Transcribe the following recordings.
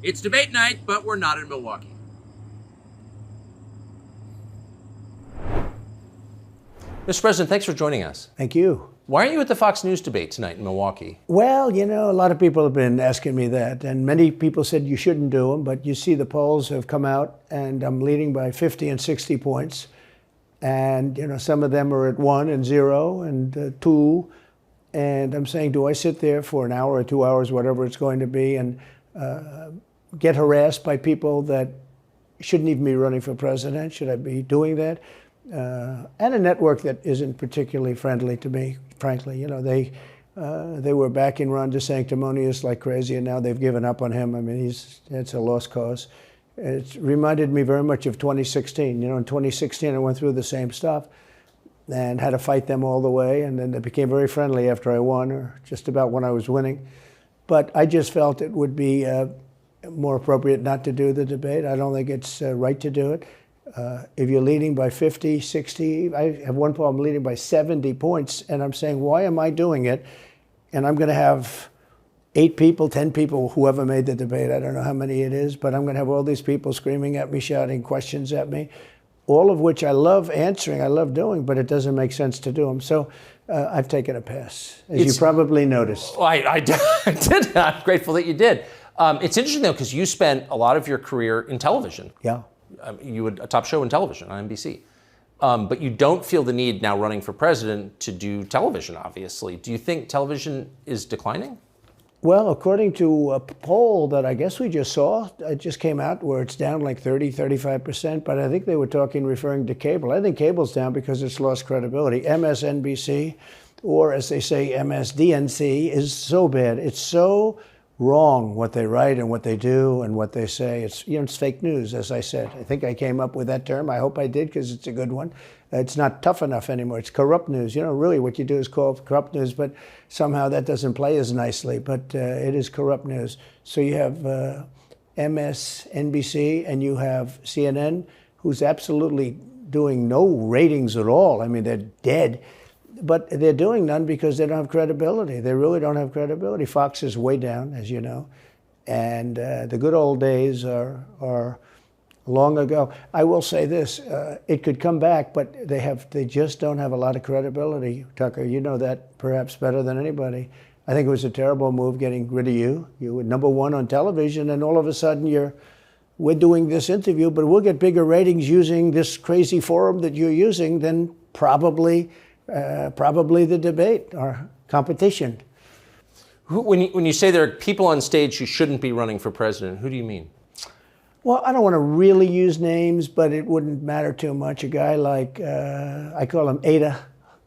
It's debate night, but we're not in Milwaukee. Mr. President, thanks for joining us. Thank you. Why aren't you at the Fox News debate tonight in Milwaukee? Well, you know, a lot of people have been asking me that, and many people said you shouldn't do them, but you see the polls have come out, and I'm leading by 50 and 60 points. And, you know, some of them are at 1 and 0 and 2. And I'm saying, do I sit there for an hour or 2 hours, whatever it's going to be, and get harassed by people that shouldn't even be running for president? Should I be doing that? And a network that isn't particularly friendly to me, frankly. You know, they were backing Ron DeSanctimonious like crazy, and now they've given up on him. I mean, it's a lost cause. It reminded me very much of 2016. You know, in 2016, I went through the same stuff and had to fight them all the way, and then they became very friendly after I won, or just about when I was winning. But I just felt it would be more appropriate not to do the debate. I don't think it's right to do it. If you're leading by 50, 60, I have one poll, I'm leading by 70 points, and I'm saying, why am I doing it? And I'm going to have 8 people, 10 people, whoever made the debate, I don't know how many it is, but I'm going to have all these people screaming at me, shouting questions at me, all of which I love answering, I love doing, but it doesn't make sense to do them. So I've taken a pass, as you probably noticed. Well, I did. I'm grateful that you did. It's interesting, though, because you spent a lot of your career in television. Yeah. You had a top show in television on NBC. But you don't feel the need now running for president to do television, obviously. Do you think television is declining? Well, according to a poll that I guess we just saw, it just came out where it's down like 30, 35%, but I think they were referring to cable. I think cable's down because it's lost credibility. MSNBC, or as they say, MSDNC, is so bad. It's so wrong what they write and what they do and what they say. It's, you know, it's fake news, as I said. I think I came up with that term. I hope I did, because it's a good one. It's not tough enough anymore. It's corrupt news. You know, really what you do is call it corrupt news, but somehow that doesn't play as nicely. But it is corrupt news. So you have MSNBC and you have CNN, who's absolutely doing no ratings at all. I mean, they're dead. But they're doing none because they don't have credibility. They really don't have credibility. Fox is way down, as you know. And the good old days are long ago. I will say this, it could come back, but they just don't have a lot of credibility. Tucker, you know that perhaps better than anybody. I think it was a terrible move getting rid of you. You were #1 on television, and all of a sudden we're doing this interview, but we'll get bigger ratings using this crazy forum that you're using than probably the debate or competition. When you say there are people on stage who shouldn't be running for president, who do you mean? Well, I don't want to really use names, but it wouldn't matter too much. A guy like, I call him Ada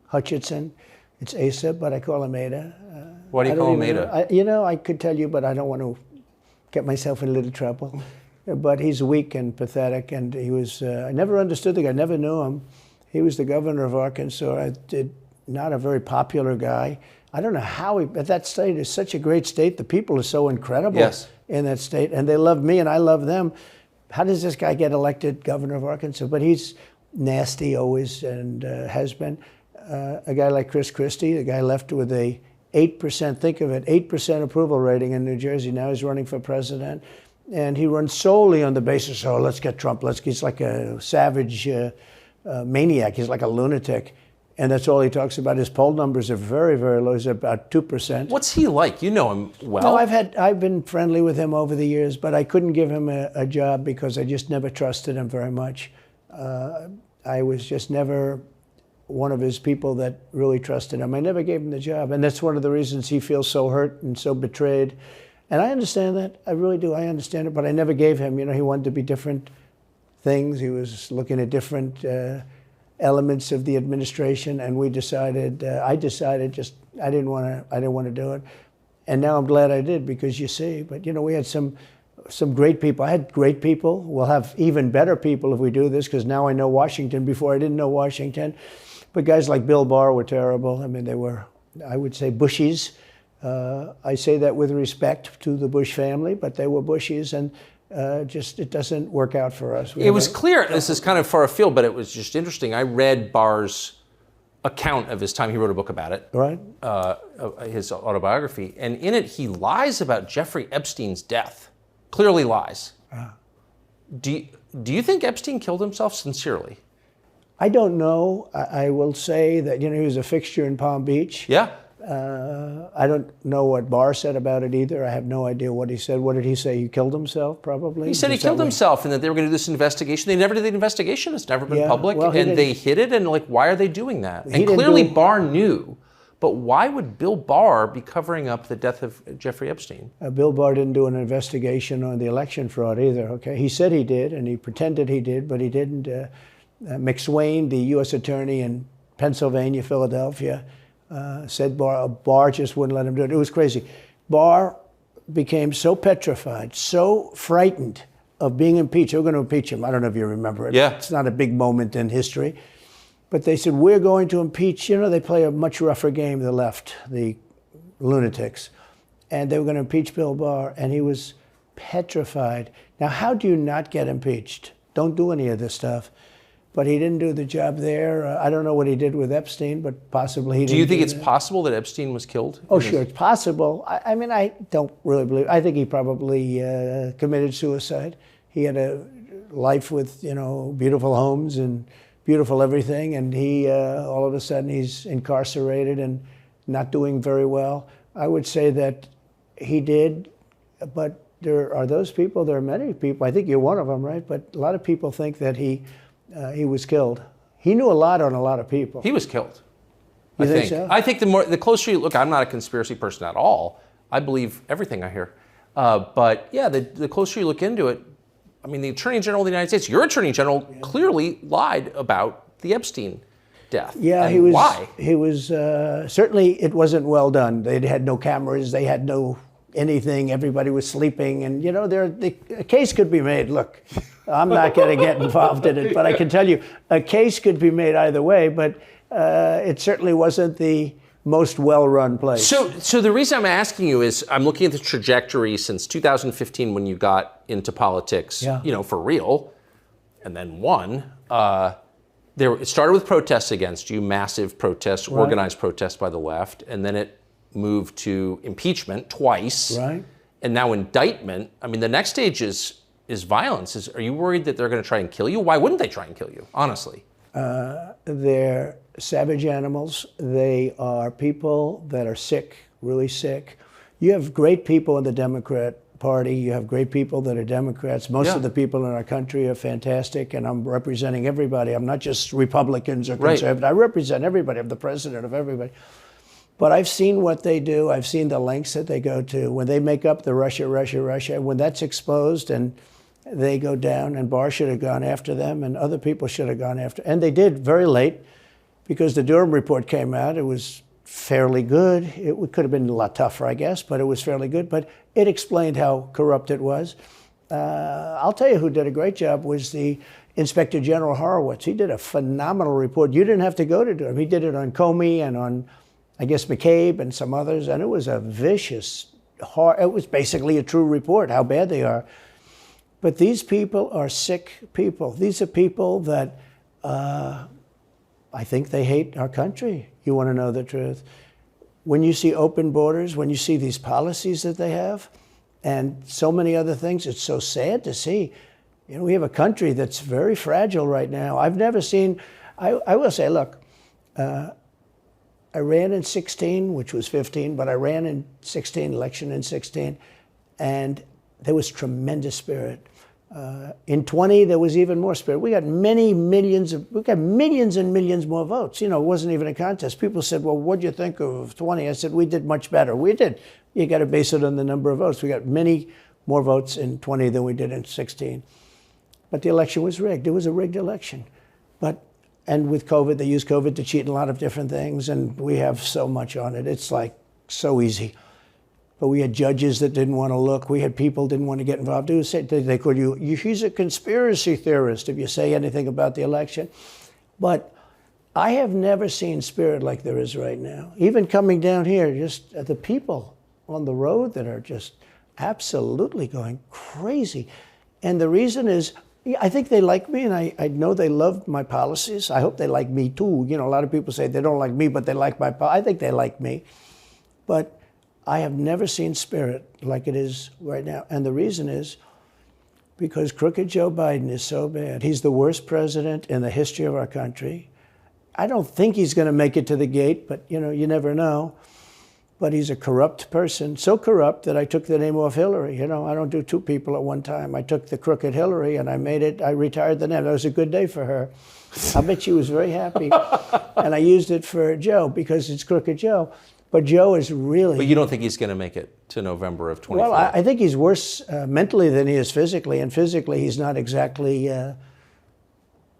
Hutchinson. It's Asa, but I call him Ada. Why do you call him Ada? You know, I could tell you, but I don't want to get myself in a little trouble. But he's weak and pathetic, and he was, I never understood the guy, never knew him. He was the governor of Arkansas, not a very popular guy. I don't know how but that state is such a great state. The people are so incredible in that state, and they love me and I love them. How does this guy get elected governor of Arkansas? But he's nasty always, and has been. A guy like Chris Christie, the guy left with a 8%, think of it, 8% approval rating in New Jersey. Now he's running for president, and he runs solely on the basis, oh, let's get Trump. He's like a savage maniac. He's like a lunatic. And that's all he talks about. His poll numbers are very, very low. He's about 2%. What's he like? You know him well. No, I've been friendly with him over the years, but I couldn't give him a job because I just never trusted him very much. I was just never one of his people that really trusted him. I never gave him the job, and that's one of the reasons he feels so hurt and so betrayed. And I understand that. I really do. I understand it, but I never gave him. You know, he wanted to be different things. He was looking at different elements of the administration, and we decided. I decided I didn't want to do it, and now I'm glad I did, because you see. But you know, we had some great people. I had great people. We'll have even better people if we do this, because now I know Washington. Before I didn't know Washington, but guys like Bill Barr were terrible. I mean, they were, I would say, Bushies. I say that with respect to the Bush family, but they were Bushies, and it doesn't work out for us. It was clear, this is kind of far afield, but it was just interesting. I read Barr's account of his time. He wrote a book about it, right? His autobiography. And in it, he lies about Jeffrey Epstein's death. clearly lies. Do you think Epstein killed himself sincerely? I don't know. I will say that, he was a fixture in Palm Beach. Yeah. I don't know what Barr said about it either. I have no idea what he said. What did he say? He killed himself, probably? He said he killed himself and that they were going to do this investigation. They never did the investigation. It's never been public. Well, and they hid it. And why are they doing that? And clearly Barr knew. But why would Bill Barr be covering up the death of Jeffrey Epstein? Bill Barr didn't do an investigation on the election fraud either, okay? He said he did, and he pretended he did, but he didn't. McSwain, the U.S. attorney in Pennsylvania, Philadelphia, said Barr just wouldn't let him do it. It was crazy. Barr became so petrified, so frightened of being impeached. They were going to impeach him. I don't know if you remember it. Yeah. It's not a big moment in history. But they said, we're going to impeach. They play a much rougher game, the left, the lunatics. And they were going to impeach Bill Barr, and he was petrified. Now, how do you not get impeached? Don't do any of this stuff. But he didn't do the job there. I don't know what he did with Epstein, but possibly he didn't. Do you think it's possible that Epstein was killed? Oh, sure, it's possible. I mean, I don't really believe. I think he probably committed suicide. He had a life with, beautiful homes and beautiful everything, and he all of a sudden he's incarcerated and not doing very well. I would say that he did, but there are those people. There are many people. I think you're one of them, right? But a lot of people think that he was killed. He knew a lot on a lot of people. He was killed. You think so? I think the closer you look, I'm not a conspiracy person at all. I believe everything I hear. But yeah, the closer you look into it, I mean, the Attorney General of the United States, your Attorney General, clearly lied about the Epstein death. Yeah, and he was. Why? He was certainly. It wasn't well done. They had no cameras. They had no anything. Everybody was sleeping, and a case could be made. Look, I'm not going to get involved in it, but I can tell you, a case could be made either way. But it certainly wasn't the most well-run place. So the reason I'm asking you is I'm looking at the trajectory since 2015 when you got into politics, for real, and then won. It started with protests against you, massive protests, right. Organized protests by the left, and then it moved to impeachment twice, right? And now indictment. I mean, the next stage is violence. Are you worried that they're going to try and kill you? Why wouldn't they try and kill you, honestly? They're savage animals. They are people that are sick, really sick. You have great people in the Democrat Party. You have great people that are Democrats. Most of the people in our country are fantastic, and I'm representing everybody. I'm not just Republicans or conservatives. Right. I represent everybody. I'm the president of everybody. But I've seen what they do. I've seen the lengths that they go to. When they make up the Russia, when that's exposed and they go down, and Barr should have gone after them, and other people should have gone after. And they did very late, because the Durham report came out. It was fairly good. It could have been a lot tougher, I guess, but it was fairly good. But it explained how corrupt it was. I'll tell you who did a great job was the Inspector General Horowitz. He did a phenomenal report. You didn't have to go to Durham. He did it on Comey and on, I guess, McCabe and some others, and it was a vicious, it was basically a true report, how bad they are. But these people are sick people. These are people that I think they hate our country. You want to know the truth. When you see open borders, when you see these policies that they have, and so many other things, it's so sad to see. We have a country that's very fragile right now. I've never seen, I will say, look, I ran in 16, which was 15, but I ran in 16, election in 16, and there was tremendous spirit. In 20, there was even more spirit. We got millions and millions more votes. It wasn't even a contest. People said, well, what do you think of 20? I said, we did much better. We did. You got to base it on the number of votes. We got many more votes in 20 than we did in 16. But the election was rigged. It was a rigged election. And with COVID, they used COVID to cheat in a lot of different things, and we have so much on it. It's like so easy. But we had judges that didn't want to look. We had people didn't want to get involved. They called you, he's a conspiracy theorist if you say anything about the election. But I have never seen spirit like there is right now. Even coming down here, just the people on the road that are just absolutely going crazy. And the reason is, I think they like me, and I know they love my policies. I hope they like me too. A lot of people say they don't like me, but they like my policies. I think they like me. But I have never seen spirit like it is right now. And the reason is because crooked Joe Biden is so bad. He's the worst president in the history of our country. I don't think he's going to make it to the gate, but you never know. But he's a corrupt person, so corrupt that I took the name off Hillary. I don't do two people at one time. I took the crooked Hillary and I retired the name. That was a good day for her. I bet she was very happy. And I used it for Joe because it's crooked Joe. But Joe is really... But you don't think he's going to make it to November of 24? Well, I think he's worse mentally than he is physically. And physically, he's not exactly a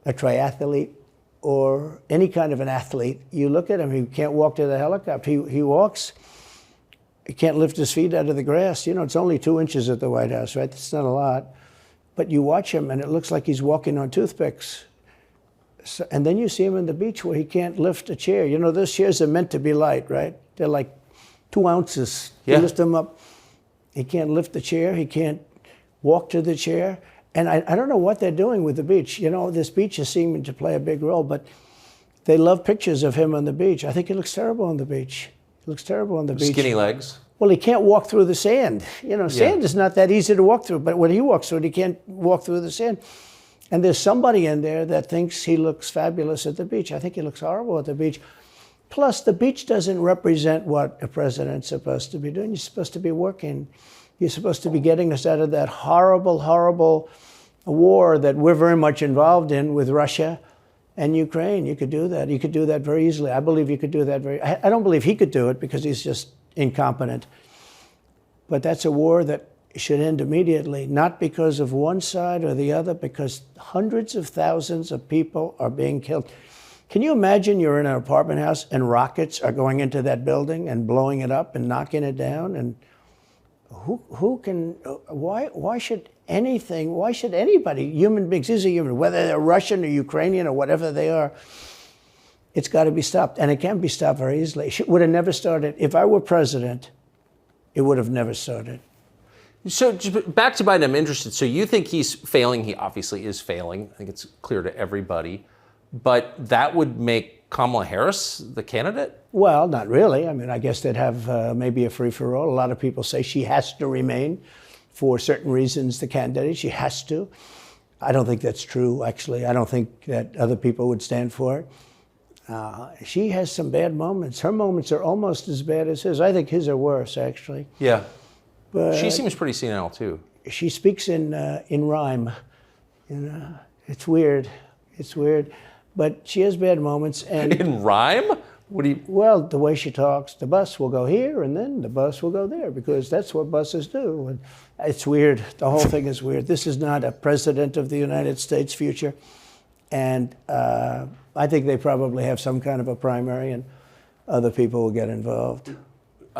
triathlete or any kind of an athlete. You look at him, he can't walk to the helicopter. He walks, he can't lift his feet out of the grass. It's only 2 inches at the White House, right? That's not a lot. But you watch him, and it looks like he's walking on toothpicks. So, and then you see him on the beach where he can't lift a chair. Those chairs are meant to be light, right? They're like 2 ounces. Yeah. You lift them up. He can't lift the chair. He can't walk to the chair. And I don't know what they're doing with the beach. This beach is seeming to play a big role, but they love pictures of him on the beach. I think he looks terrible on the beach. He looks terrible on the beach. Skinny legs. Well, he can't walk through the sand. Sand is not that easy to walk through, but when he walks through it, he can't walk through the sand. And there's somebody in there that thinks he looks fabulous at the beach. I think he looks horrible at the beach. Plus, the beach doesn't represent what a president's supposed to be doing. You're supposed to be working. You're supposed to be getting us out of that horrible, horrible war that we're very much involved in with Russia and Ukraine. You could do that. You could do that very easily. I believe you could do that I don't believe he could do it because he's just incompetent. But that's a war that should end immediately, not because of one side or the other, because hundreds of thousands of people are being killed. Can you imagine you're in an apartment house and rockets are going into that building and blowing it up and knocking it down? And why should anybody, human beings, these are human, whether they're Russian or Ukrainian or whatever they are, it's got to be stopped. And it can be stopped very easily. It would have never started. If I were president, it would have never started. So back to Biden, I'm interested. So you think he's failing? He obviously is failing. I think it's clear to everybody. But that would make Kamala Harris the candidate? Well, not really. I mean, I guess they'd have maybe a free-for-all. A lot of people say she has to remain for certain reasons the candidate. She has to. I don't think that's true, actually. I don't think that other people would stand for it. She has some bad moments. Her moments are almost as bad as his. I think his are worse, actually. Yeah. But she seems pretty senile, too. She speaks in rhyme. It's weird. It's weird. But she has bad moments. And in rhyme? What do you... Well, the way she talks, the bus will go here and then the bus will go there because that's what buses do. And it's weird. The whole thing is weird. This is not a president of the United States future. And I think they probably have some kind of a primary and other people will get involved.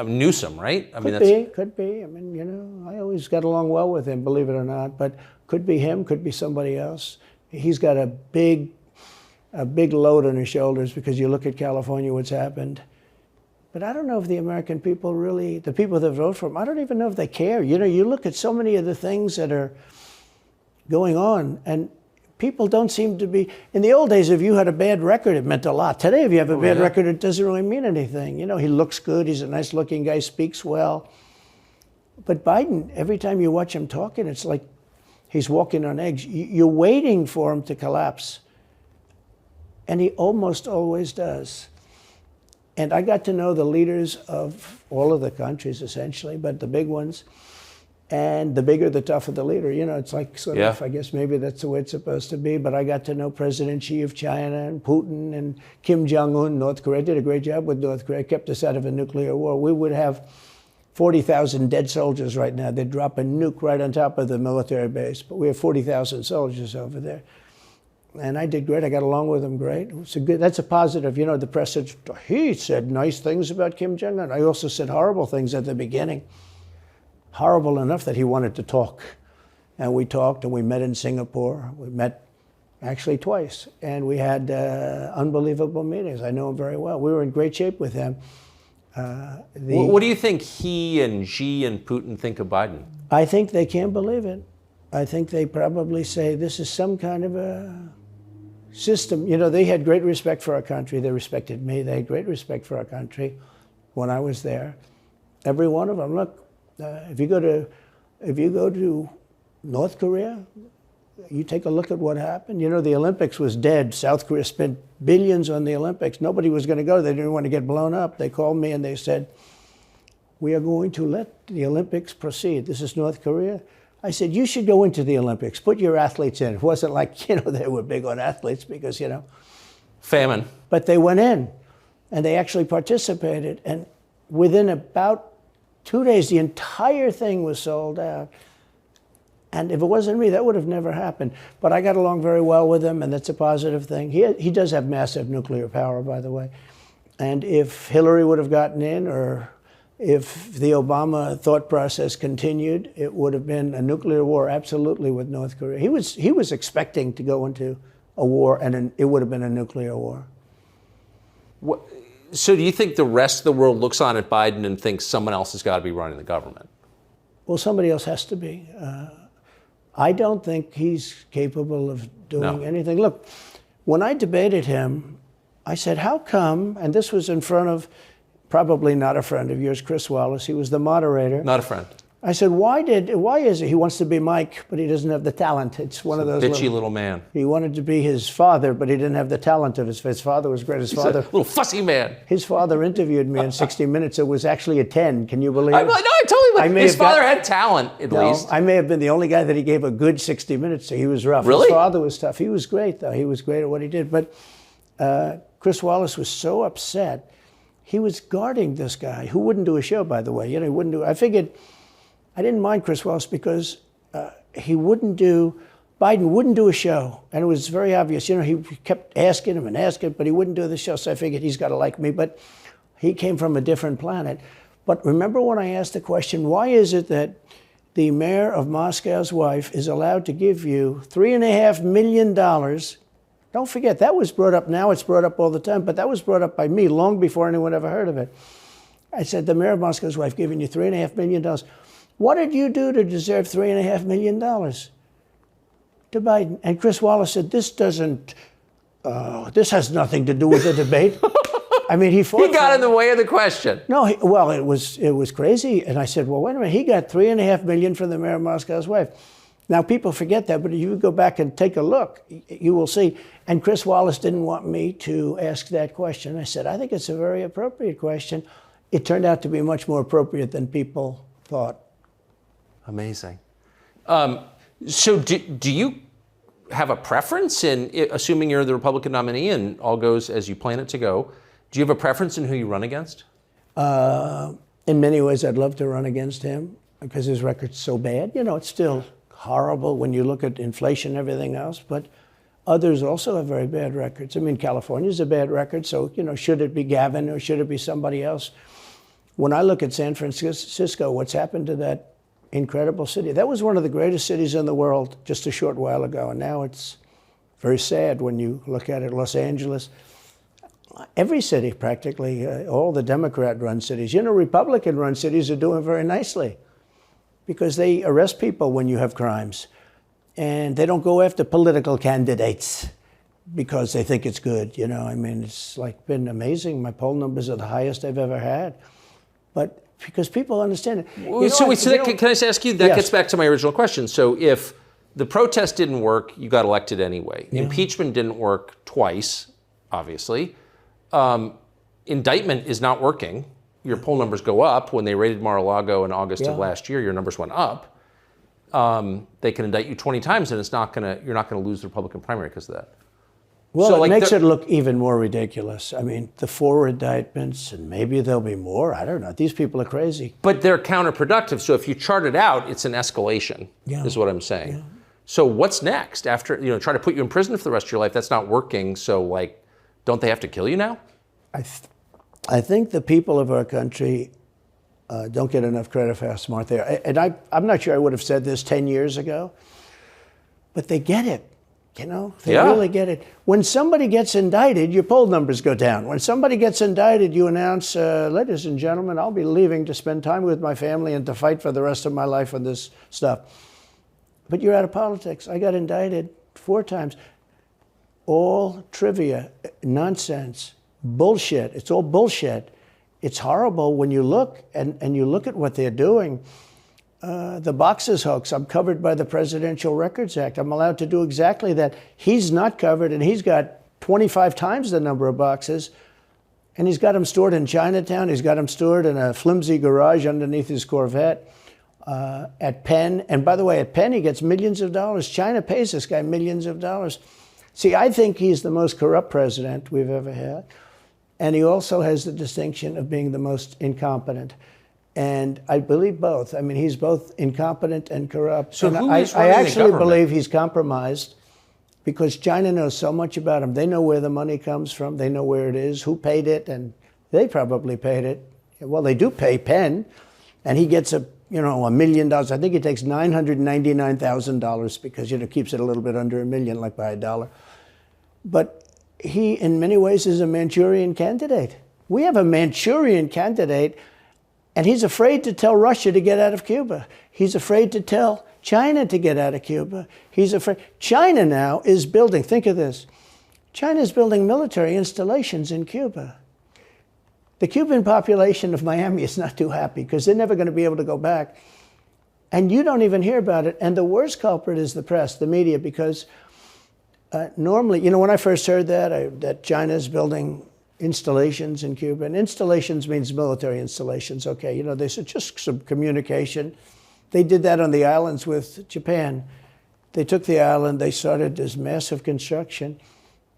Newsom, right? Could be. I mean, I always got along well with him, believe it or not. But could be him, could be somebody else. He's got a big load on his shoulders because you look at California, what's happened. But I don't know if the American people really, the people that vote for him, I don't even know if they care. You look at so many of the things that are going on, and people don't seem to be, in the old days, if you had a bad record, it meant a lot. Today, if you have a bad record, it doesn't really mean anything. He looks good, he's a nice looking guy, speaks well. But Biden, every time you watch him talking, it's like he's walking on eggs. You're waiting for him to collapse. And he almost always does. And I got to know the leaders of all of the countries, essentially, but the big ones. And the bigger, the tougher the leader. It's like sort of, I guess maybe that's the way it's supposed to be. But I got to know President Xi of China and Putin and Kim Jong-un, North Korea. Did a great job with North Korea, kept us out of a nuclear war. We would have 40,000 dead soldiers right now. They'd drop a nuke right on top of the military base. But we have 40,000 soldiers over there. And I did great. I got along with him great. That's a positive. The press said, he said nice things about Kim Jong-un. I also said horrible things at the beginning. Horrible enough that he wanted to talk. And we talked, and we met in Singapore. We met actually twice. And we had unbelievable meetings. I know him very well. We were in great shape with him. What do you think he and Xi and Putin think of Biden? I think they can't believe it. I think they probably say this is some kind of a system. They had great respect for our country. They respected me. They had great respect for our country when I was there. Every one of them. Look, if you go to North Korea, you take a look at what happened. You know, the Olympics was dead. South Korea spent billions on the Olympics. Nobody was going to go. They didn't want to get blown up. They called me and they said, we are going to let the Olympics proceed. This is North Korea. I said, you should go into the Olympics. Put your athletes in. It wasn't like, you know, they were big on athletes because, you know. Famine. But they went in and they actually participated. And within about 2 days, the entire thing was sold out. And if it wasn't me, that would have never happened. But I got along very well with him, and that's a positive thing. He does have massive nuclear power, by the way. And if Hillary would have gotten in, or if the Obama thought process continued, it would have been a nuclear war, absolutely, with North Korea. He was expecting to go into a war, and it would have been a nuclear war. So do you think the rest of the world looks on at Biden and thinks someone else has got to be running the government? Well, somebody else has to be. I don't think he's capable of doing anything. Look, when I debated him, I said, how come, and this was in front of probably not a friend of yours, Chris Wallace. He was the moderator. Not a friend. I said, why is it he wants to be Mike, but he doesn't have the talent? It's one of those bitchy little man. He wanted to be his father, but he didn't have the talent of his father was great. He's father, a little fussy man. His father interviewed me in 60 Minutes. It was actually a 10. Can you believe it? No, I totally believe his father had talent, at least. I may have been the only guy that he gave a good 60 Minutes to. He was rough. Really? His father was tough. He was great, though. He was great at what he did. But Chris Wallace was so upset. He was guarding this guy who wouldn't do a show, by the way. You know, he wouldn't do. I figured. I didn't mind Chris Wallace because Biden wouldn't do a show. And it was very obvious. You know, he kept asking him and asking, but he wouldn't do the show. So I figured he's got to like me. But he came from a different planet. But remember when I asked the question, why is it that the mayor of Moscow's wife is allowed to give you $3.5 million? Don't forget, that was brought up. Now it's brought up all the time. But that was brought up by me long before anyone ever heard of it. I said, the mayor of Moscow's wife giving you $3.5 million. What did you do to deserve $3.5 million? To Biden. And Chris Wallace said, this has nothing to do with the debate. I mean, he got in the way of the question. No, it was crazy. And I said, well, wait a minute. He got $3.5 million from the mayor of Moscow's wife. Now, people forget that, but if you go back and take a look, you will see. And Chris Wallace didn't want me to ask that question. I said, I think it's a very appropriate question. It turned out to be much more appropriate than people thought. Amazing. So do you have a preference in, assuming you're the Republican nominee and all goes as you plan it to go, do you have a preference in who you run against? In many ways, I'd love to run against him because his record's so bad. You know, it's still horrible when you look at inflation and everything else, but others also have very bad records. I mean, California's a bad record, so, you know, should it be Gavin or should it be somebody else? When I look at San Francisco, what's happened to that incredible city. That was one of the greatest cities in the world just a short while ago, and now it's very sad when you look at it. Los Angeles, every city practically, all the Democrat-run cities. You know, Republican-run cities are doing very nicely because they arrest people when you have crimes, and they don't go after political candidates because they think it's good. You know, I mean, it's like been amazing. My poll numbers are the highest I've ever had, but because people understand it. Can I just ask you, that gets back to my original question. So if the protest didn't work, you got elected anyway. Yeah. Impeachment didn't work twice, obviously. Indictment is not working. Your poll numbers go up. When they raided Mar-a-Lago in August of last year, your numbers went up. They can indict you 20 times and you're not gonna lose the Republican primary because of that. Well, so it makes it look even more ridiculous. I mean, the 4 indictments, and maybe there'll be more. I don't know. These people are crazy. But they're counterproductive. So if you chart it out, it's an escalation, is what I'm saying. Yeah. So what's next? After, you know, try to put you in prison for the rest of your life, that's not working. So, like, don't they have to kill you now? I think the people of our country don't get enough credit for how smart they are. And I'm not sure I would have said this 10 years ago, but they get it. You know, they really get it. When somebody gets indicted, your poll numbers go down. When somebody gets indicted, you announce, ladies and gentlemen, I'll be leaving to spend time with my family and to fight for the rest of my life on this stuff. But you're out of politics. I got indicted 4 times. All trivia, nonsense, bullshit. It's all bullshit. it's horrible when you look and you look at what they're doing. The boxes hoax, I'm covered by the Presidential Records Act. I'm allowed to do exactly that. He's not covered, and he's got 25 times the number of boxes, and he's got them stored in Chinatown. He's got them stored in a flimsy garage underneath his Corvette at Penn. And by the way, at Penn, he gets millions of dollars. China pays this guy millions of dollars. See, I think he's the most corrupt president we've ever had. And he also has the distinction of being the most incompetent. And I believe both. I mean, he's both incompetent and corrupt. So and who I is running the actually government? believe he's compromised because China knows so much about him. They know where the money comes from. They know where it is, who paid it, and they probably paid it. Well, they do pay Penn, and he gets $1 million. I think he takes $999,000 because, keeps it a little bit under $1 million, like by $1. But he, in many ways, is a Manchurian candidate. We have a Manchurian candidate, and he's afraid to tell Russia to get out of Cuba. He's afraid to tell China to get out of Cuba. He's afraid. China now is building, think of this, China is building military installations in Cuba. The Cuban population of Miami is not too happy because they're never going to be able to go back. And you don't even hear about it. And the worst culprit is the press, the media, because normally, when I first heard that China is building installations in Cuba, and installations means military installations, okay, they said just some communication. They did that on the islands with Japan. They took the island, they started this massive construction,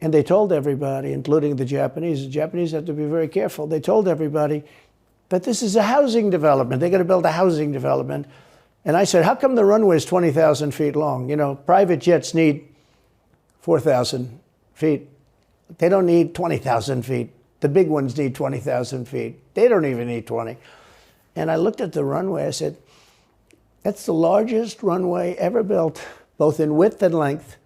and they told everybody, including the Japanese have to be very careful. They told everybody that this is a housing development. They're going to build a housing development. And I said, how come the runway is 20,000 feet long? Private jets need 4,000 feet. They don't need 20,000 feet. The big ones need 20,000 feet. They don't even need 20. And I looked at the runway. I said, that's the largest runway ever built, both in width and length,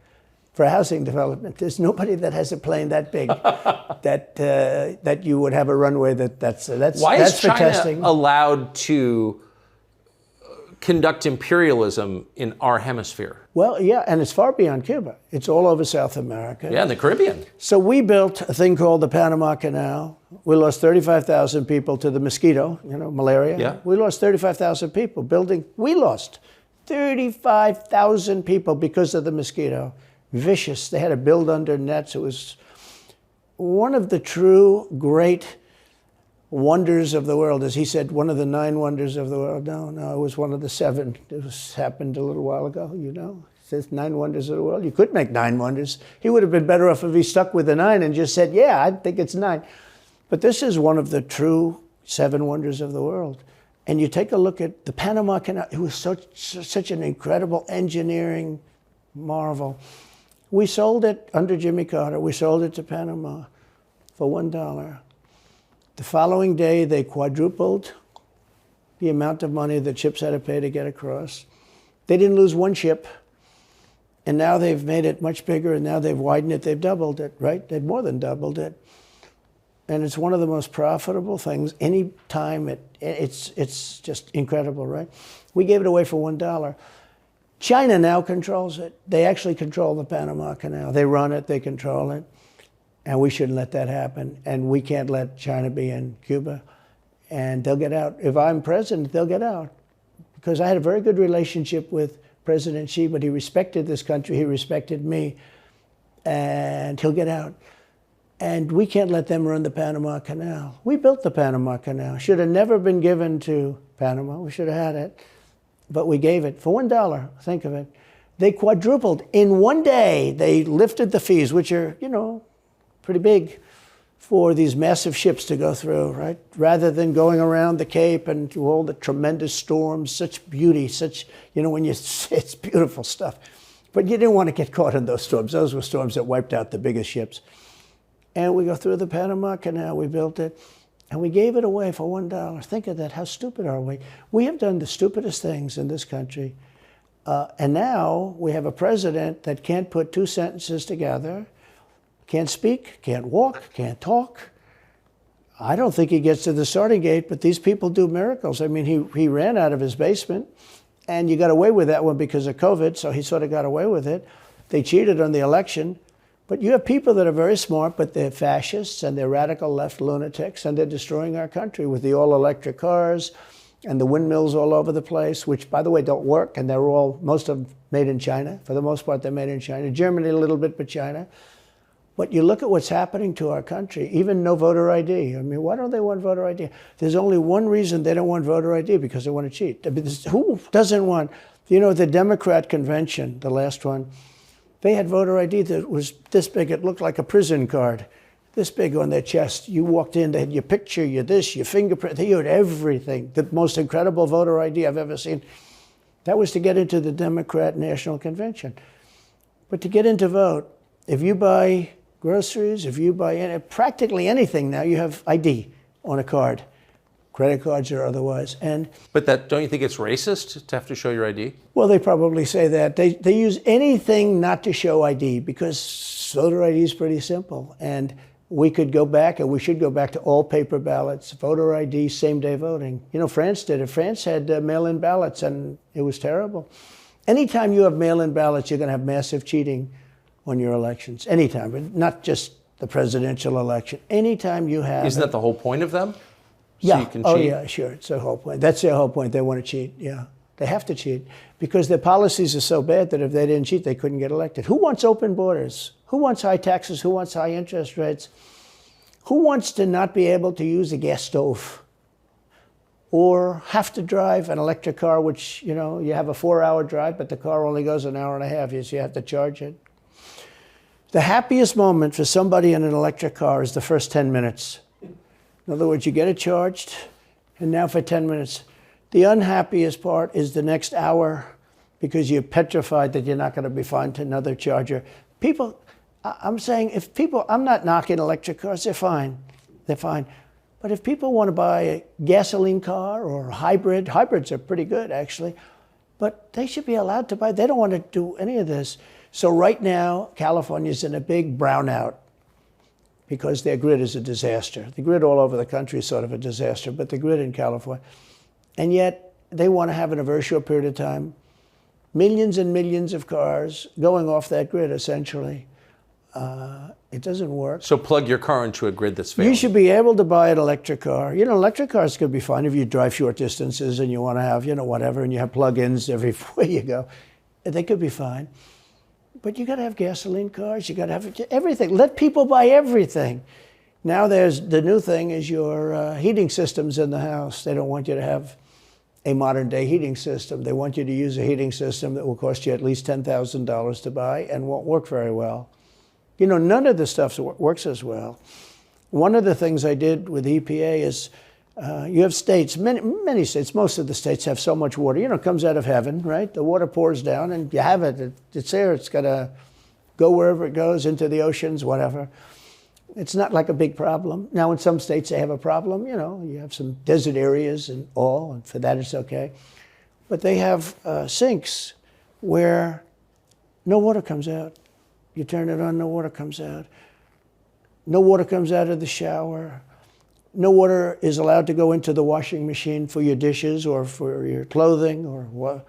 for housing development. There's nobody that has a plane that big that you would have a runway that's Why is for China testing. allowed to conduct imperialism in our hemisphere? Well, yeah, and it's far beyond Cuba. It's all over South America. Yeah, in the Caribbean. So we built a thing called the Panama Canal. We lost 35,000 people to the mosquito, malaria. Yeah. We lost 35,000 people building. We lost 35,000 people because of the mosquito. Vicious. They had to build under nets. It was one of the true great wonders of the world. As he said, one of the 9 wonders of the world. No, it was one of the 7. It happened a little while ago, It says 9 wonders of the world. You could make 9 wonders. He would have been better off if he stuck with the 9 and just said, yeah, I think it's 9. But this is one of the true 7 wonders of the world. And you take a look at the Panama Canal. It was such an incredible engineering marvel. We sold it under Jimmy Carter. We sold it to Panama for $1. The following day, they quadrupled the amount of money that ships had to pay to get across. They didn't lose one ship. And now they've made it much bigger, and now they've widened it. They've doubled it, right? They've more than doubled it. And it's one of the most profitable things. Any time it's just incredible, right? We gave it away for $1. China now controls it. They actually control the Panama Canal. They run it, they control it. And we shouldn't let that happen. And we can't let China be in Cuba. And they'll get out. If I'm president, they'll get out. Because I had a very good relationship with President Xi, but he respected this country, he respected me. And he'll get out. And we can't let them run the Panama Canal. We built the Panama Canal. Should have never been given to Panama. We should have had it. But we gave it for $1. Think of it. They quadrupled. In one day, they lifted the fees, which are, pretty big, for these massive ships to go through, right? Rather than going around the Cape and through all the tremendous storms, such beauty, it's beautiful stuff. But you didn't want to get caught in those storms. Those were storms that wiped out the biggest ships. And we go through the Panama Canal, we built it, and we gave it away for $1. Think of that, how stupid are we? We have done the stupidest things in this country. And now we have a president that can't put 2 sentences together, can't speak, can't walk, can't talk. I don't think he gets to the starting gate, but these people do miracles. I mean, he ran out of his basement, and you got away with that one because of COVID, so he sort of got away with it. They cheated on the election. But you have people that are very smart, but they're fascists and they're radical left lunatics, and they're destroying our country with the all-electric cars and the windmills all over the place, which, by the way, don't work, and they're all, most of them made in China. For the most part, they're made in China. Germany a little bit, but China. But you look at what's happening to our country, even no voter ID. I mean, why don't they want voter ID? There's only one reason they don't want voter ID, because they want to cheat. I mean, who doesn't want, you know, the Democrat convention, the last one, they had voter ID that was this big. It looked like a prison card, this big on their chest. You walked in, they had your picture, your this, your fingerprint. They had everything. The most incredible voter ID I've ever seen. That was to get into the Democrat National Convention. But to get in to vote, if you buy groceries, if you buy practically anything now, you have ID on a card, credit cards or otherwise. But don't you think it's racist to have to show your ID? Well, they probably say that. They use anything not to show ID, because voter ID is pretty simple. And we could go back, and we should go back to all paper ballots, voter ID, same-day voting. You know, France did it. France had mail-in ballots, and it was terrible. Anytime you have mail-in ballots, you're going to have massive cheating on your elections. Anytime, but not just the presidential election. Anytime you have... Isn't that the whole point of them? Yeah. So you can cheat? Oh, yeah, sure. It's their whole point. That's their whole point. They want to cheat, yeah. They have to cheat because their policies are so bad that if they didn't cheat, they couldn't get elected. Who wants open borders? Who wants high taxes? Who wants high interest rates? Who wants to not be able to use a gas stove or have to drive an electric car, which, you know, you have a 4-hour drive, but the car only goes an hour and a half, so you have to charge it. The happiest moment for somebody in an electric car is the first 10 minutes. In other words, you get it charged, and now for 10 minutes. The unhappiest part is the next hour, because you're petrified that you're not going to be found another charger. People, I'm saying, if people, I'm not knocking electric cars, they're fine. They're fine. But if people want to buy a gasoline car or a hybrid, hybrids are pretty good, actually, but they should be allowed to buy. They don't want to do any of this. So right now, California's in a big brownout because their grid is a disaster. The grid all over the country is sort of a disaster, but the grid in California. And yet, they want to have in a very short period of time millions and millions of cars going off that grid, essentially. It doesn't work. So plug your car into a grid that's failing. You should be able to buy an electric car. You know, electric cars could be fine if you drive short distances and you want to have, you know, whatever, and you have plug-ins everywhere you go. They could be fine. But you got to have gasoline cars. You got to have everything. Let people buy everything. Now there's the new thing is your heating systems in the house. They don't want you to have a modern day heating system. They want you to use a heating system that will cost you at least $10,000 to buy and won't work very well. You know, none of the stuff works as well. One of the things I did with EPA is you have states, many states, most of the states have so much water. You know, it comes out of heaven, right? The water pours down and you have it. It's there. It's got to go wherever it goes, into the oceans, whatever. It's not like a big problem. Now, in some states, they have a problem. You know, you have some desert areas and all, and for that, it's okay. But they have sinks where no water comes out. You turn it on, no water comes out. No water comes out of the shower. No water is allowed to go into the washing machine for your dishes or for your clothing or what.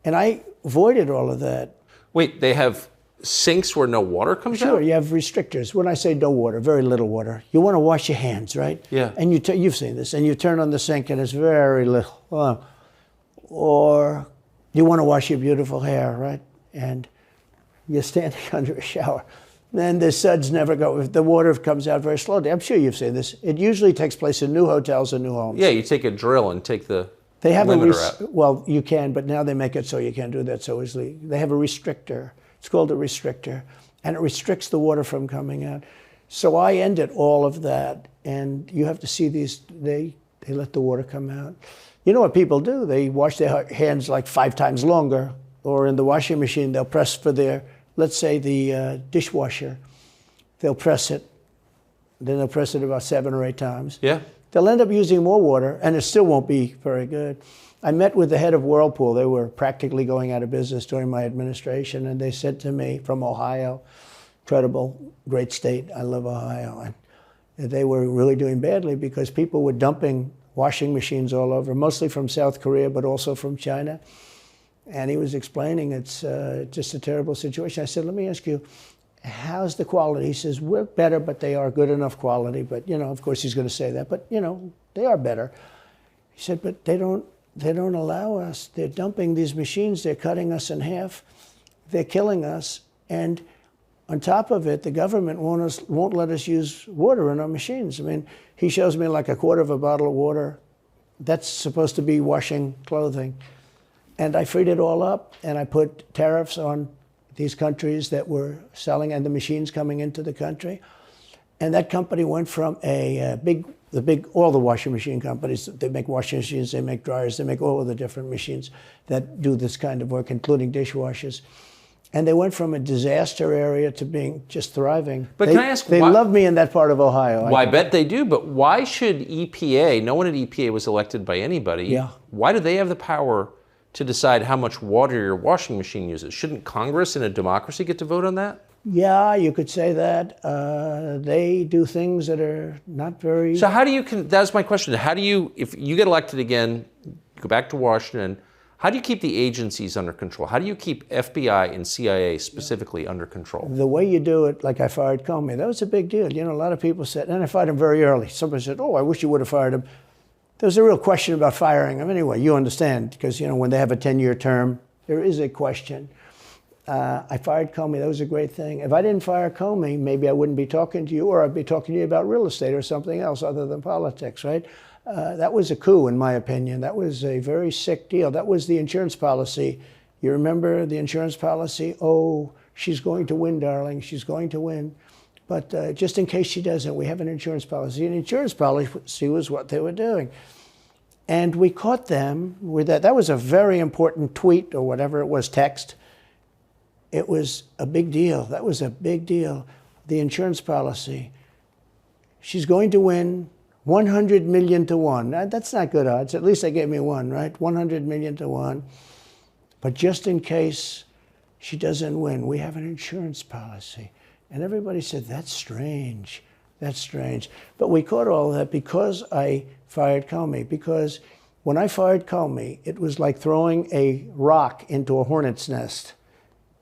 And I avoided all of that. Wait, they have sinks where no water comes out? Sure, you have restrictors. When I say no water, very little water. You want to wash your hands, right? Yeah. And you've seen this, and you turn on the sink and it's very little. Or you want to wash your beautiful hair, right? And you're standing under a shower. Then the suds never go. If the water comes out very slowly. I'm sure you've seen this. It usually takes place in new hotels and new homes. Yeah, you take a drill and take the they have limiter out. Well, you can, but now they make it so you can't do that so easily. They have a restrictor. It's called a restrictor, and it restricts the water from coming out. So I ended all of that, and you have to see these. They let the water come out. You know what people do? They wash their hands like 5 times longer, or in the washing machine, they'll press for their, let's say the dishwasher, they'll press it, then they'll press it about 7 or 8 times. Yeah. They'll end up using more water, and it still won't be very good. I met with the head of Whirlpool. They were practically going out of business during my administration, and they said to me, from Ohio, incredible, great state, I love Ohio, and they were really doing badly because people were dumping washing machines all over, mostly from South Korea, but also from China. And he was explaining it's just a terrible situation. I said, let me ask you, how's the quality? He says, we're better, but they are good enough quality. But, of course he's going to say that, but, they are better. He said, but they don't allow us. They're dumping these machines. They're cutting us in half. They're killing us. And on top of it, the government won't let us use water in our machines. I mean, he shows me like a quarter of a bottle of water. That's supposed to be washing clothing. And I freed it all up, and I put tariffs on these countries that were selling and the machines coming into the country. And that company went from all the washing machine companies, they make washing machines, they make dryers, they make all of the different machines that do this kind of work, including dishwashers. And they went from a disaster area to being just thriving. But can I ask, they love me in that part of Ohio. Well, I bet they do, but why should EPA, no one at EPA was elected by anybody, yeah. Why do they have the power to decide how much water your washing machine uses? Shouldn't Congress in a democracy get to vote on that? Yeah, you could say that. They do things that are not very... So how do you, that's my question, how do you, if you get elected again, go back to Washington, how do you keep the agencies under control? How do you keep FBI and CIA specifically under control? The way you do it, like I fired Comey, that was a big deal. A lot of people said, and I fired him very early. Somebody said, oh, I wish you would have fired him. There was a real question about firing him. Anyway, you understand, because, when they have a 10-year term, there is a question. I fired Comey. That was a great thing. If I didn't fire Comey, maybe I wouldn't be talking to you, or I'd be talking to you about real estate or something else other than politics, right? That was a coup, in my opinion. That was a very sick deal. That was the insurance policy. You remember the insurance policy? Oh, she's going to win, darling. She's going to win. But just in case she doesn't, we have an insurance policy. And insurance policy was what they were doing. And we caught them with that. That was a very important tweet or whatever it was, text. It was a big deal. That was a big deal. The insurance policy. She's going to win 100 million to 1. That's not good odds. At least they gave me 1, right? 100 million to 1. But just in case she doesn't win, we have an insurance policy. And everybody said, that's strange. That's strange. But we caught all that because I fired Comey. Because when I fired Comey, it was like throwing a rock into a hornet's nest,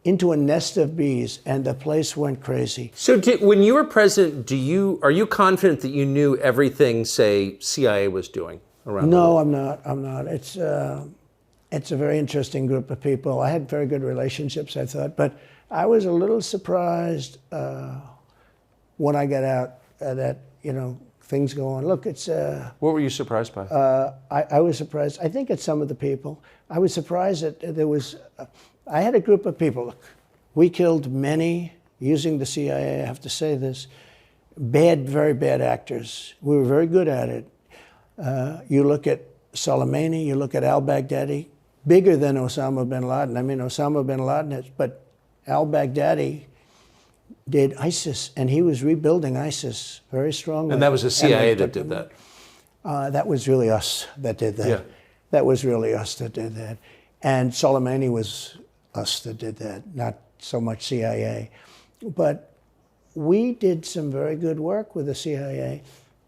into a nest of bees, and the place went crazy. So when you were president, are you confident that you knew everything, say, CIA was doing around the world? No, I'm not. It's a very interesting group of people. I had very good relationships, I thought, but I was a little surprised when I got out that, things go on. Look, it's... What were you surprised by? I was surprised. I think it's some of the people. I was surprised that there was... I had a group of people. Look, we killed many, using the CIA, I have to say this, very bad actors. We were very good at it. You look at Soleimani, you look at al-Baghdadi, bigger than Osama bin Laden. I mean, Osama bin Laden, but al-Baghdadi did ISIS, and he was rebuilding ISIS very strongly. And that was the CIA that did that? That was really us that did that. Yeah. That was really us that did that. And Soleimani was us that did that, not so much CIA. But we did some very good work with the CIA.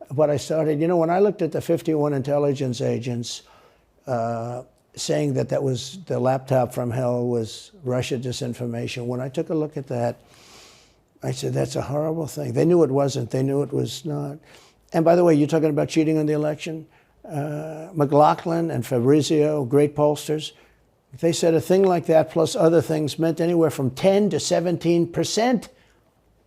What I started, when I looked at the 51 intelligence agents saying that was the laptop from hell was Russia disinformation, when I took a look at that, I said, that's a horrible thing. They knew it wasn't. They knew it was not. And by the way, you're talking about cheating on the election? McLaughlin and Fabrizio, great pollsters, they said a thing like that plus other things meant anywhere from 10 to 17%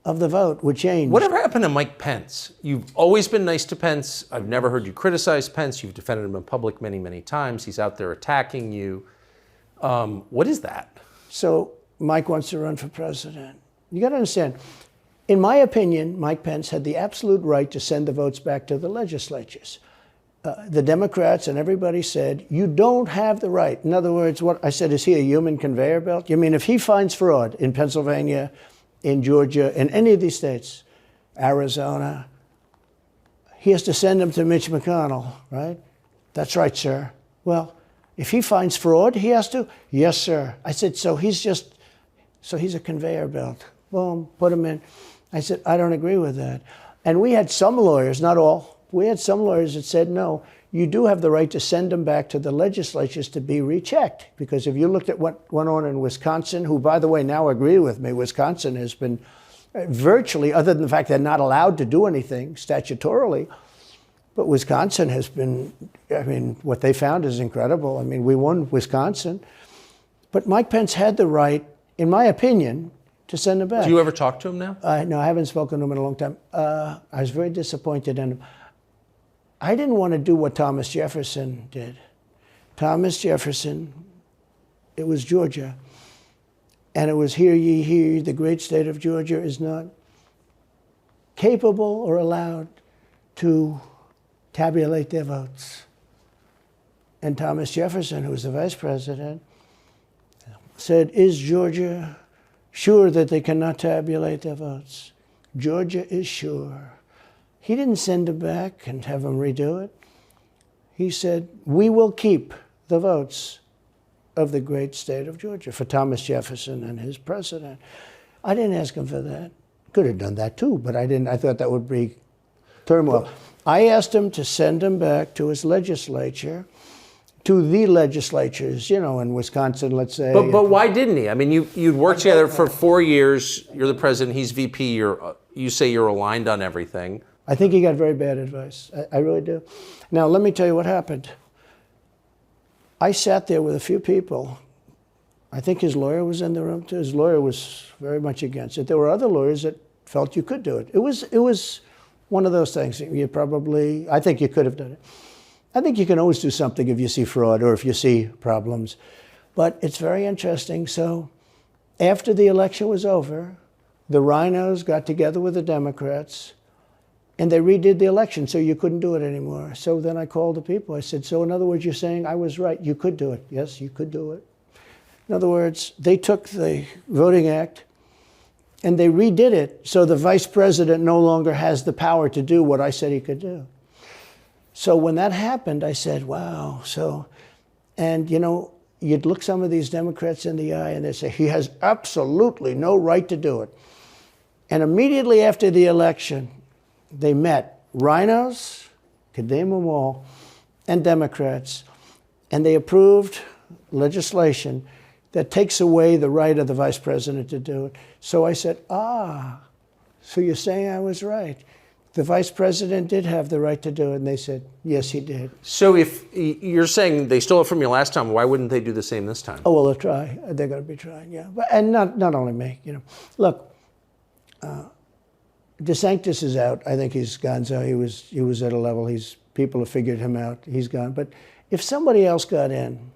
of the vote would change. Whatever happened to Mike Pence? You've always been nice to Pence. I've never heard you criticize Pence. You've defended him in public many, many times. He's out there attacking you. What is that? So Mike wants to run for president. You got to understand, in my opinion, Mike Pence had the absolute right to send the votes back to the legislatures. The Democrats and everybody said, you don't have the right. In other words, what I said, is he a human conveyor belt? You mean if he finds fraud in Pennsylvania, in Georgia, in any of these states, Arizona, he has to send them to Mitch McConnell, right? That's right, sir. Well, if he finds fraud, he has to? Yes, sir. I said, so he's a conveyor belt. Boom, put him in. I said, I don't agree with that. And we had some lawyers, not all, we had some lawyers that said, no, you do have the right to send them back to the legislatures to be rechecked. Because if you looked at what went on in Wisconsin, who, by the way, now agree with me, Wisconsin has been virtually, other than the fact they're not allowed to do anything statutorily. But Wisconsin has been, I mean, what they found is incredible. I mean, we won Wisconsin. But Mike Pence had the right, in my opinion, to send him back. Do you ever talk to him now? No, I haven't spoken to him in a long time. I was very disappointed in him. I didn't want to do what Thomas Jefferson did. Thomas Jefferson, it was Georgia. And it was, hear ye, hear ye, the great state of Georgia is not capable or allowed to tabulate their votes. And Thomas Jefferson, who was the vice president, said, is Georgia sure that they cannot tabulate their votes? Georgia is sure. He didn't send them back and have them redo it. He said, we will keep the votes of the great state of Georgia for Thomas Jefferson and his president. I didn't ask him for that. Could have done that too, but I didn't. I thought that would be turmoil. I asked him to send him back to his legislature, to the legislatures, you know, in Wisconsin, let's say. But why didn't he? I mean, you'd worked together for 4 years. You're the president. He's VP. You say you're aligned on everything. I think he got very bad advice. I really do. Now, let me tell you what happened. I sat there with a few people. I think his lawyer was in the room too. His lawyer was very much against it. There were other lawyers that felt you could do it. It was one of those things. I think you could have done it. I think you can always do something if you see fraud or if you see problems. But it's very interesting. So after the election was over, the rhinos got together with the Democrats and they redid the election, so you couldn't do it anymore. So then I called the people. I said, so in other words, you're saying I was right. You could do it. Yes, you could do it. In other words, they took the Voting Act and they redid it so the vice president no longer has the power to do what I said he could do. So when that happened, I said, wow. And you know, you'd look some of these Democrats in the eye and they'd say, he has absolutely no right to do it. And immediately after the election, they met rhinos, could name them all, and Democrats, and they approved legislation that takes away the right of the vice president to do it. So I said, so you're saying I was right. The vice president did have the right to do it, and they said, yes, he did. So if you're saying they stole it from you last time, why wouldn't they do the same this time? Oh, well, they'll try. They're going to be trying, yeah. And not only me, you know. Look, DeSantis is out. I think he's gone. So he was at a level. People have figured him out. He's gone. But if somebody else got in,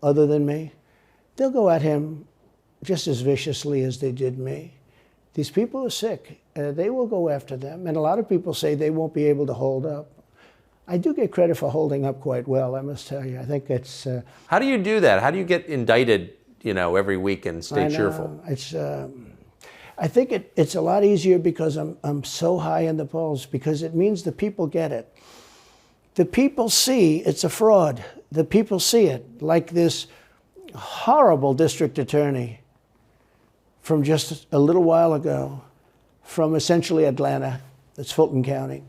other than me, they'll go at him just as viciously as they did me. These people are sick. They will go after them. And a lot of people say they won't be able to hold up. I do get credit for holding up quite well, I must tell you. I think it's... How do you do that? How do you get indicted, you know, every week and stay cheerful? I think it's a lot easier because I'm so high in the polls, because it means the people get it. The people see it's a fraud. The people see it. Like this horrible district attorney from just a little while ago, from essentially Atlanta, that's Fulton County.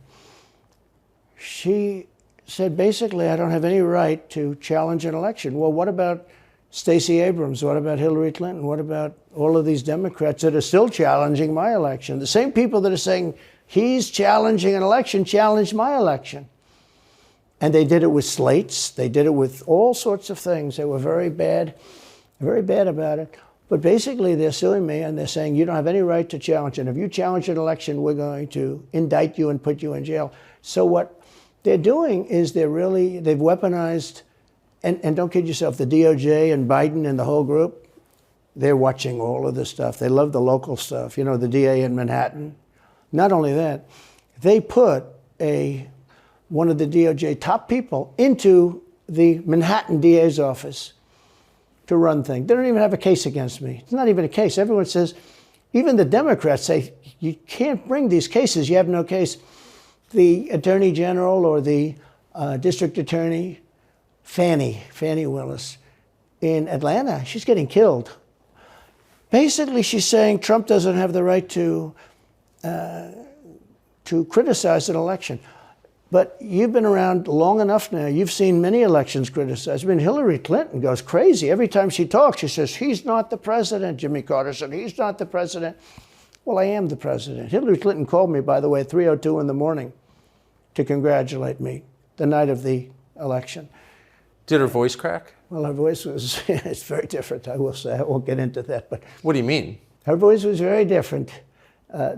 She said, basically, I don't have any right to challenge an election. Well, what about Stacey Abrams? What about Hillary Clinton? What about all of these Democrats that are still challenging my election? The same people that are saying he's challenging an election challenged my election. And they did it with slates. They did it with all sorts of things. They were very bad about it. But basically, they're suing me, and they're saying, you don't have any right to challenge it. If you challenge an election, we're going to indict you and put you in jail. So what they're doing is they've weaponized, and don't kid yourself, the DOJ and Biden and the whole group, they're watching all of this stuff. They love the local stuff. You know, the DA in Manhattan. Not only that, they put one of the DOJ top people into the Manhattan DA's office to run things. They don't even have a case against me. It's not even a case. Everyone says, even the Democrats say, you can't bring these cases. You have no case. The Attorney General or the District Attorney, Fannie Willis, in Atlanta, she's getting killed. Basically, she's saying Trump doesn't have the right to criticize an election. But you've been around long enough now. You've seen many elections criticized. I mean, Hillary Clinton goes crazy. Every time she talks, she says, he's not the president. Jimmy Carter said, he's not the president. Well, I am the president. Hillary Clinton called me, by the way, at 3:02 in the morning to congratulate me the night of the election. Did her voice crack? Well, her voice was, it's very different, I will say. I won't get into that. But what do you mean? Her voice was very different.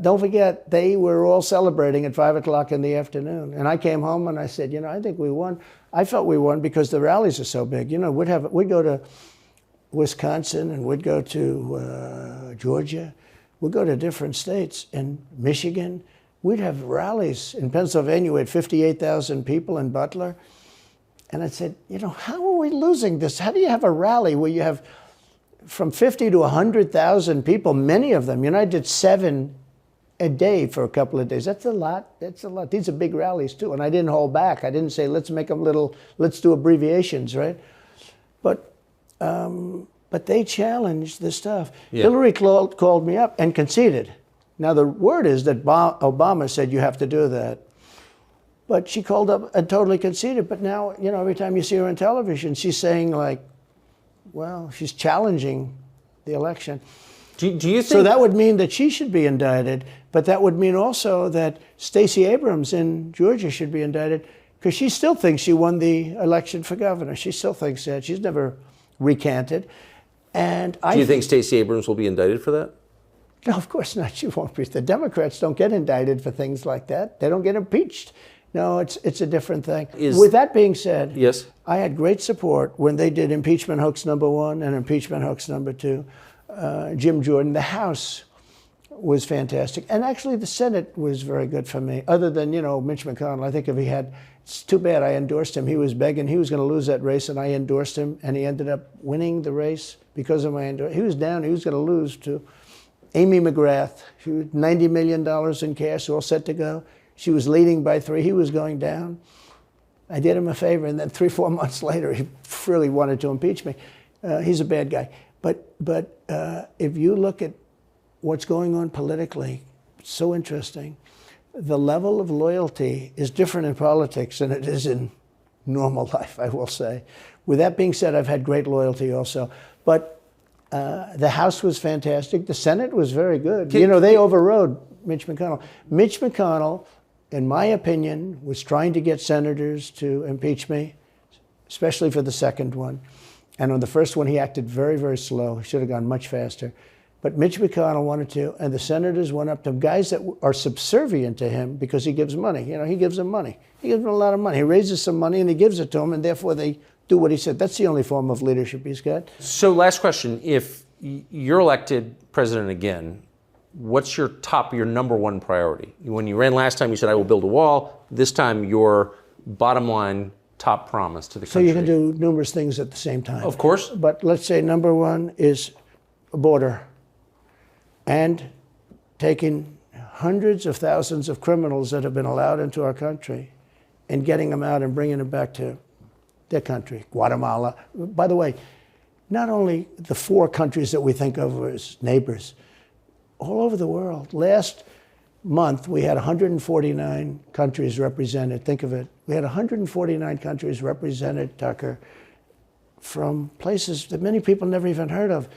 Don't forget, they were all celebrating at 5 o'clock in the afternoon. And I came home and I said, I think we won. I felt we won because the rallies are so big. We'd go to Wisconsin and we'd go to Georgia. We'd go to different states. In Michigan, we'd have rallies. In Pennsylvania, we had 58,000 people in Butler. And I said, how are we losing this? How do you have a rally where you have from 50 to 100,000 people, many of them? I did 7 a day for a couple of days. That's a lot. That's a lot. These are big rallies, too. And I didn't hold back. I didn't say, let's make them let's do abbreviations, right? But they challenged the stuff. Yeah. Hillary called me up and conceded. Now, the word is that Obama said you have to do that. But she called up and totally conceded. But now, every time you see her on television, she's saying, she's challenging the election. Do you think... So that would mean that she should be indicted, but that would mean also that Stacey Abrams in Georgia should be indicted, because she still thinks she won the election for governor. She still thinks that. She's never recanted. And do you think Stacey Abrams will be indicted for that? No, of course not. She won't be. The Democrats don't get indicted for things like that. They don't get impeached. No, it's a different thing. With that being said, yes, I had great support when they did impeachment hoax #1 and impeachment hoax #2. Jim Jordan, the House was fantastic. And actually the Senate was very good for me, other than, Mitch McConnell. I think it's too bad I endorsed him. He was begging, he was going to lose that race, and I endorsed him, and he ended up winning the race because of my endorsement. He was down, he was going to lose to Amy McGrath. She was $90 million in cash, all set to go. She was leading by 3. He was going down. I did him a favor, and then 3-4 months later, he really wanted to impeach me. He's a bad guy. But if you look at what's going on politically, it's so interesting. The level of loyalty is different in politics than it is in normal life, I will say. With that being said, I've had great loyalty also. But the House was fantastic. The Senate was very good. They overrode Mitch McConnell. Mitch McConnell, in my opinion, was trying to get senators to impeach me, especially for the second one. And on the first one, he acted very, very slow. He should have gone much faster. But Mitch McConnell wanted to, and the senators went up to him, guys that are subservient to him because he gives money. He gives them money. He gives them a lot of money. He raises some money and he gives it to them, and therefore they do what he said. That's the only form of leadership he's got. So last question. If you're elected president again, what's your number one priority? When you ran last time, you said, I will build a wall. This time, your bottom line top promise to the country. So you can do numerous things at the same time. Of course. But let's say number one is a border, and taking hundreds of thousands of criminals that have been allowed into our country and getting them out and bringing them back to their country, Guatemala. By the way, not only the 4 countries that we think of as neighbors, all over the world. Last month, we had 149 countries represented. Think of it. We had 149 countries represented, Tucker, from places that many people never even heard of,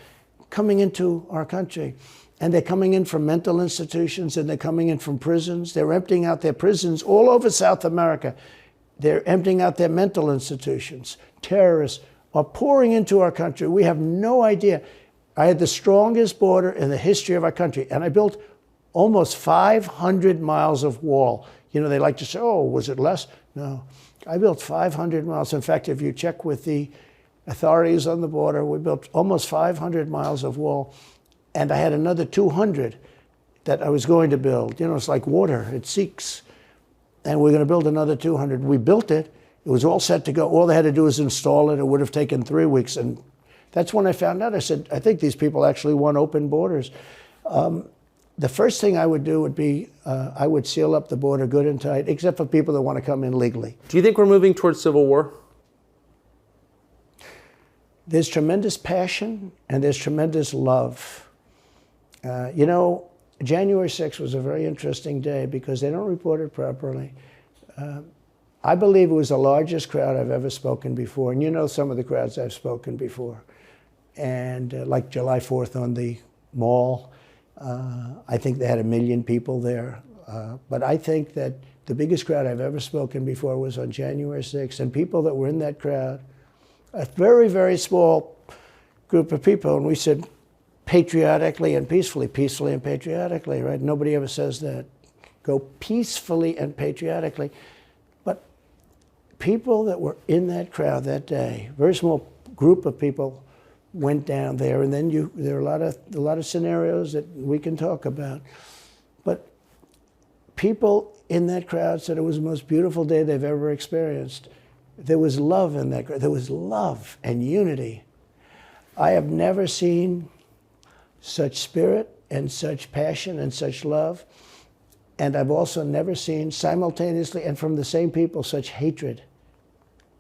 coming into our country. And they're coming in from mental institutions, and they're coming in from prisons. They're emptying out their prisons all over South America. They're emptying out their mental institutions. Terrorists are pouring into our country. We have no idea. I had the strongest border in the history of our country, and I built almost 500 miles of wall. They like to say, oh, was it less? No. I built 500 miles. In fact, if you check with the authorities on the border, we built almost 500 miles of wall. And I had another 200 that I was going to build. It's like water, it seeks. And we're going to build another 200. We built it. It was all set to go. All they had to do was install it. It would have taken 3 weeks. And that's when I found out. I said, I think these people actually want open borders. The first thing I would do would be, I would seal up the border good and tight, except for people that want to come in legally. Do you think we're moving towards civil war? There's tremendous passion and there's tremendous love. January 6th was a very interesting day because they don't report it properly. I believe it was the largest crowd I've ever spoken before. And some of the crowds I've spoken before. And like July 4th on the Mall. I think they had 1 million people there. But I think that the biggest crowd I've ever spoken before was on January 6th. And people that were in that crowd, a very, very small group of people, and we said patriotically and peacefully, peacefully and patriotically, right? Nobody ever says that. Go peacefully and patriotically. But people that were in that crowd that day, very small group of people, went down there, and then there are a lot of scenarios that we can talk about. But people in that crowd said it was the most beautiful day they've ever experienced. There was love in that crowd. There was love and unity. I have never seen such spirit and such passion and such love. And I've also never seen simultaneously and from the same people such hatred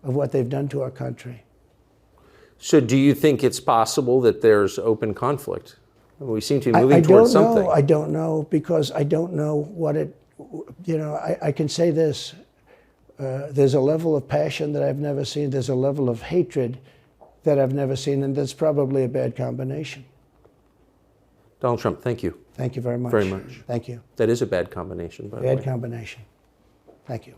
of what they've done to our country. So do you think it's possible that there's open conflict? We seem to be moving towards something. I don't know, because I don't know what it, I can say this. There's a level of passion that I've never seen. There's a level of hatred that I've never seen, and that's probably a bad combination. Donald Trump, thank you. Thank you very much. Very much. Thank you. That is a bad combination, by the way. Bad combination. Thank you.